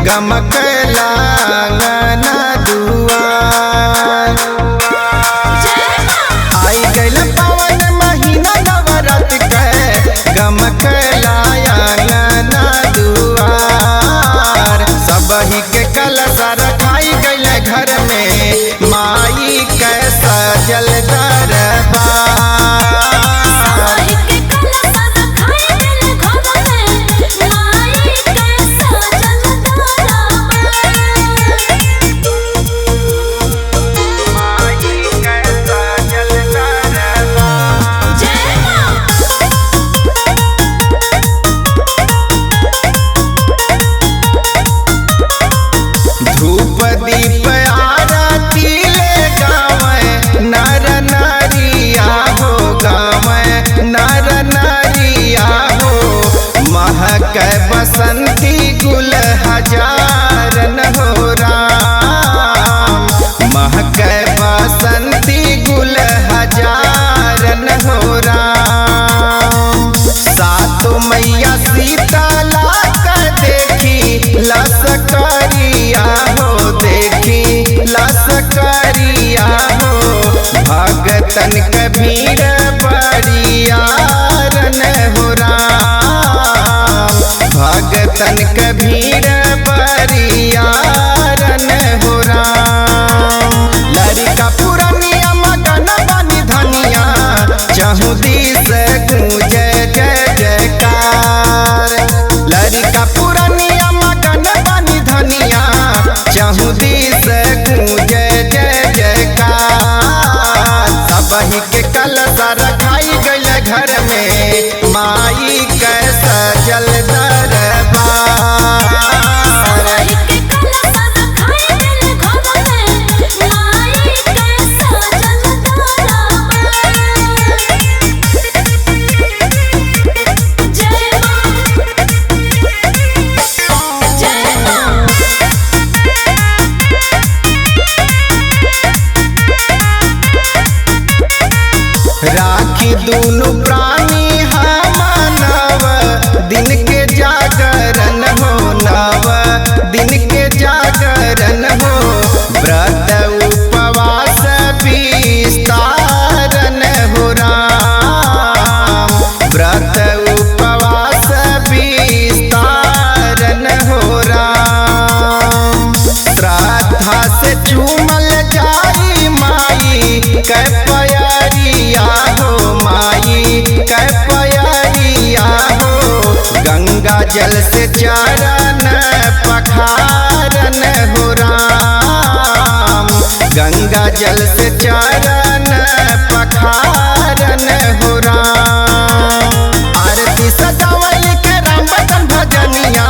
गमकला आंगना दुआर। आई गइल पावन महीना नवरात के गमकला आंगना दुआर। सबही के कलशा रखाई गइल घर में माई के सजल दरबार। धूप दीप आरती ले गावे नर नारिया हो, गावे नर नारिया हो। महक बसंती गुल हजारन हो राम, महक बसंती गुल हजारन हो राम। सातो मैया सीताला का देखी लसकरिया हो, देखी लसकरिया हो। भगतन के भीड़ बड़ियारन हो राम, भगतन के भीड़ बड़ियारन हो राम। लड़का पुरनिया मगन बनी धनिया चहु दिस गूंजे जय जयकार। लड़का पुरनिया मगन बनी धनिया चहु दिस गूंजे जय जयकार। सबही के कलशा रखाई गइल घर में माई के सजल दरबार। राखी दूनु प्राणी मानव दिन के जागरण हो, नव दिन के जागरण हो। व्रत उपवास विस्तारन हो राम, व्रत उपवास विस्तारन हो राम। श्रद्धा से चूमल जाई माई के प्यारिया हो, माई के प्यारिया हो। गंगा जल से चरण पखारन हो राम, गंगा जल से चरण पखारन हो राम। आरती सजावल के राम बदन भजनिया